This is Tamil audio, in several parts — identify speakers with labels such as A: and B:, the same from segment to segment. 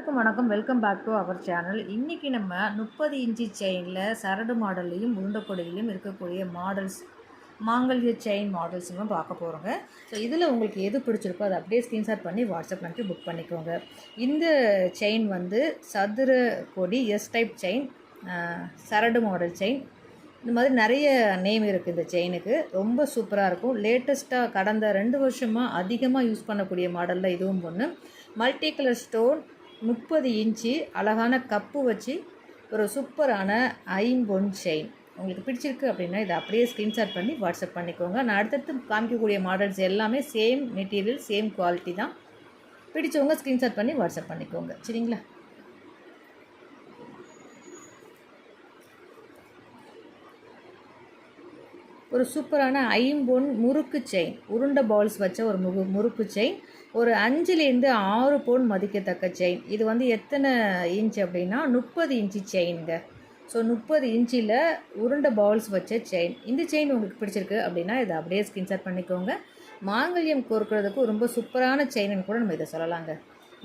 A: அனைவருக்கும் வணக்கம். Welcome back to our channel. இன்றைக்கி நம்ம 30 இன்ச்சு செயினில் சரடு மாடல்லையும் உருண்டைக்கொடியிலையும் இருக்கக்கூடிய மாடல்ஸ், மாங்கல்ய செயின் மாடல்ஸும் பார்க்க போகிறோங்க. ஸோ இதில் உங்களுக்கு எது பிடிச்சிருக்கோ அதை அப்படியே ஸ்க்ரீன்ஷாட் பண்ணி வாட்ஸ்அப் பண்ணி புக் பண்ணிக்கோங்க. இந்த செயின் வந்து சதுர கொடி எஸ் டைப் செயின், சரடு மாடல் செயின், இந்த மாதிரி நிறைய நேம் இருக்குது இந்த செயினுக்கு. ரொம்ப சூப்பராக இருக்கும். லேட்டஸ்ட்டாக கடந்த 2 வருஷமாக அதிகமாக யூஸ் பண்ணக்கூடிய மாடலில் இதுவும் ஒன்று. மல்டி கலர் ஸ்டோன், 30 இன்ச்சு, அழகான கப்பு வச்சு ஒரு சூப்பரான ஐம்பொன் செயின். உங்களுக்கு பிடிச்சிருக்கு அப்படின்னா இதை அப்படியே ஸ்க்ரீன்ஷாட் பண்ணி வாட்ஸ்அப் பண்ணிக்கோங்க. நான் அடுத்தடுத்து காமிக்கக்கூடிய மாடல்ஸ் எல்லாமே சேம் மெட்டீரியல், சேம் குவாலிட்டி தான். பிடிச்சவங்க ஸ்க்ரீன்ஷாட் பண்ணி வாட்ஸ்அப் பண்ணிக்கோங்க, சரிங்களா? ஒரு சூப்பரான ஐம்பொன் முறுக்கு செயின், உருண்டை பால்ஸ் வச்ச ஒரு முறுக்கு செயின், ஒரு 5லேருந்து 6 பவுன் மதிக்கத்தக்க செயின். இது வந்து எத்தனை இன்ச் அப்படின்னா 30 இன்ச்சு செயினுங்க. ஸோ 30 இன்ச்சில் உருண்டை பால்ஸ் வச்ச செயின். இந்த செயின் உங்களுக்கு பிடிச்சிருக்கு அப்படின்னா இதை அப்படியே ஸ்க்ரீன்ஷாட் பண்ணிக்கோங்க. மாங்கல்யம் கோர்க்கிறதுக்கு ரொம்ப சூப்பரான செயின்னு கூட நம்ம இதை சொல்லலாங்க.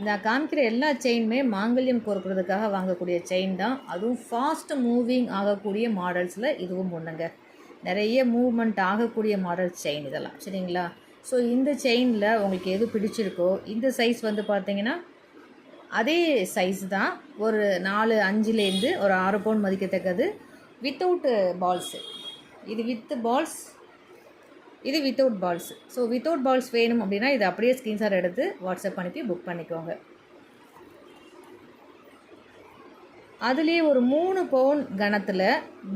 A: நான் காமிக்கிற எல்லா செயினுமே மாங்கல்யம் கோர்க்கிறதுக்காக வாங்கக்கூடிய செயின் தான். அதுவும் ஃபாஸ்ட் மூவிங் ஆகக்கூடிய மாடல்ஸில் இதுவும் ஒன்றுங்க. நிறைய மூவ்மெண்ட் ஆகக்கூடிய மாடல் செயின் இதெல்லாம், சரிங்களா? ஸோ இந்த செயினில் உங்களுக்கு எது பிடிச்சிருக்கோ, இந்த சைஸ் வந்து பார்த்தீங்கன்னா அதே சைஸ் தான். ஒரு 4, 5லேருந்து ஒரு 6 பவுன் மதிக்கத்தக்கது. வித்தவுட் பால்ஸு, இது வித் பால்ஸ், இது without balls. So without balls வேணும் அப்படின்னா இதை அப்படியே ஸ்க்ரீன்ஷாட் எடுத்து வாட்ஸ்அப் அனுப்பி புக் பண்ணிக்கோங்க. அதுலேயே ஒரு 3 பவுன் கணத்தில்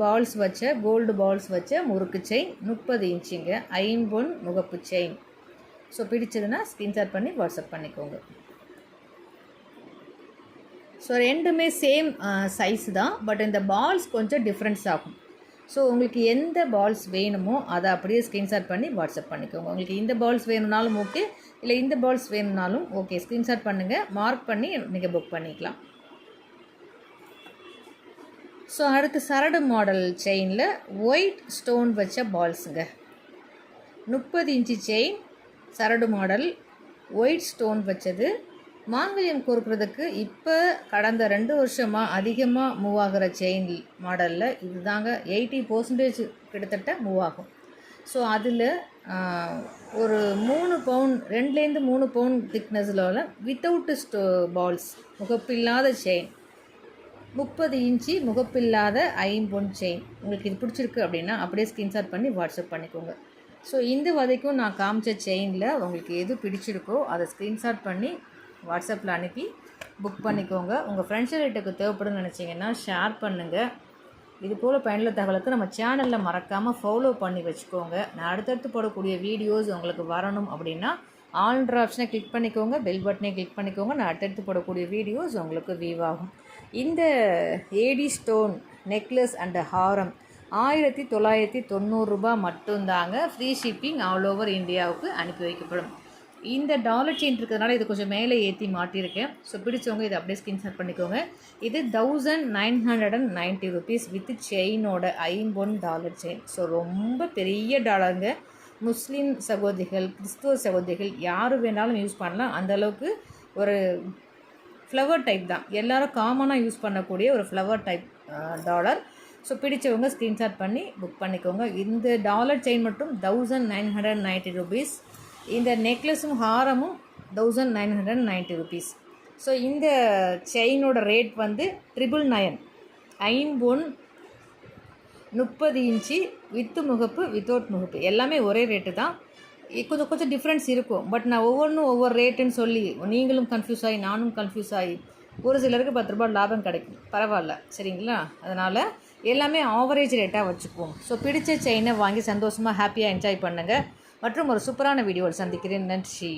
A: பால்ஸ் வச்ச, கோல்டு பால்ஸ் வச்ச முறுக்கு செயின், 30 இன்ச்சுங்க, ஐம்பொன் முகப்பு செயின். ஸோ பிடிச்சதுன்னா ஸ்க்ரீன்ஷாட் பண்ணி வாட்ஸ்அப் பண்ணிக்கோங்க. ஸோ ரெண்டுமே சேம் சைஸ் தான், பட் இந்த பால்ஸ் கொஞ்சம் டிஃப்ரென்ஸ் ஆகும். ஸோ உங்களுக்கு எந்த பால்ஸ் வேணுமோ அதை அப்படியே ஸ்க்ரீன்ஷாட் பண்ணி வாட்ஸ்அப் பண்ணிக்கோங்க. உங்களுக்கு இந்த பால்ஸ் வேணும்னாலும் ஓகே, இல்லை இந்த பால்ஸ் வேணும்னாலும் ஓகே. ஸ்க்ரீன்ஷாட் பண்ணுங்கள், மார்க் பண்ணி நீங்கள் புக் பண்ணிக்கலாம். ஸோ அடுத்து சரடு மாடல் செயினில் ஒயிட் ஸ்டோன் வச்ச பால்ஸுங்க. 30 இன்ச்சு செயின், சரடு மாடல், ஒயிட் ஸ்டோன் வச்சது. மாங்கல்யம் கோர்க்கிறதுக்கு இப்போ கடந்த 2 வருஷமாக அதிகமாக மூவ் ஆகிற செயின் மாடலில் இது தாங்க. 80% கிட்டத்தட்ட மூவ் ஆகும். ஸோ அதில் ஒரு 3 பவுன், 2லேருந்து 3 பவுன் திக்னஸில் உள்ள வித்தவுட் பால்ஸ், முகப்பில்லாத செயின், 30 இன்ச்சு முகப்பில்லாத ஐம்பொன் செயின். உங்களுக்கு இது பிடிச்சிருக்கு அப்படின்னா அப்படியே ஸ்க்ரீன்ஷாட் பண்ணி வாட்ஸ்அப் பண்ணிக்கோங்க. ஸோ இந்த வரைக்கும் நான் காமிச்ச செயினில் உங்களுக்கு எது பிடிச்சிருக்கோ அதை ஸ்க்ரீன்ஷாட் பண்ணி வாட்ஸ்அப்பில் அனுப்பி புக் பண்ணிக்கோங்க. உங்கள் ஃப்ரெண்ட்ஸ் ரிலேட்டுக்கு தேவைப்படுன்னு நினச்சிங்கன்னா ஷேர் பண்ணுங்கள். இது போல் பயனுள்ள தகவலுக்கு நம்ம சேனலில் மறக்காமல் ஃபாலோ பண்ணி வச்சுக்கோங்க. நான் அடுத்தடுத்து போடக்கூடிய வீடியோஸ் உங்களுக்கு வரணும் அப்படின்னா ஆல்ன்ற ஆப்ஷனை கிளிக் பண்ணிக்கோங்க, பெல் பட்டனை கிளிக் பண்ணிக்கோங்க. நான் அடுத்தடுத்து போடக்கூடிய வீடியோஸ் உங்களுக்கு வியூ ஆகும். இந்த ஏடி ஸ்டோன் நெக்லஸ் அண்ட் ஹாரம் 1990 ரூபா மட்டும்தாங்க. ஃப்ரீ ஷிப்பிங் ஆல் ஓவர் இந்தியாவுக்கு அனுப்பி வைக்கப்படும். இந்த டாலர் செயின் இருக்கிறதுனால இது கொஞ்சம் மேலே ஏற்றி மாட்டியிருக்கேன். ஸோ பிடிச்சவங்க இதை அப்படியே ஸ்க்ரீன்ஷாட் பண்ணிக்கோங்க. இது 1990 ருபீஸ் வித் செயினோட ஐம்பொன் டாலர் செயின். ஸோ ரொம்ப பெரிய டாலருங்க. முஸ்லீம் சகோதரிகள், கிறிஸ்துவ சகோதரிகள் யார் வேணாலும் யூஸ் பண்ணலாம். அந்தளவுக்கு ஒரு ஃப்ளவர் டைப் தான், எல்லோரும் காமனாக யூஸ் பண்ணக்கூடிய ஒரு ஃப்ளவர் டைப் டாலர். ஸோ பிடிச்சவங்க ஸ்க்ரீன்ஷாட் பண்ணி புக் பண்ணிக்கோங்க. இந்த டாலர் செயின் மட்டும் 1990 ருபீஸ். இந்த நெக்லஸும் ஹாரமும் 1990 ருபீஸ். ஸோ இந்த செயினோட ரேட் வந்து 999. ஐம்பொன் 30 இன்ச்சு வித்து முகப்பு, வித்தவுட் முகப்பு, எல்லாமே ஒரே ரேட்டு தான். கொஞ்சம் டிஃப்ரென்ஸ் இருக்கும். பட் நான் ஒவ்வொன்றும் ஒவ்வொரு ரேட்டுன்னு சொல்லி நீங்களும் கன்ஃபியூஸ் ஆகி நானும் கன்ஃபியூஸ் ஆகி ஒரு சிலருக்கு 10 ரூபா லாபம் கிடைக்கும், பரவாயில்ல, சரிங்களா? அதனால் எல்லாமே ஆவரேஜ் ரேட்டாக வச்சுக்குவோம். ஸோ பிடிச்ச செயினை வாங்கி சந்தோஷமாக ஹாப்பியாக என்ஜாய் பண்ணுங்கள். மற்றும் ஒரு சூப்பரான வீடியோவில் சந்திக்கிறேன். நன்றி.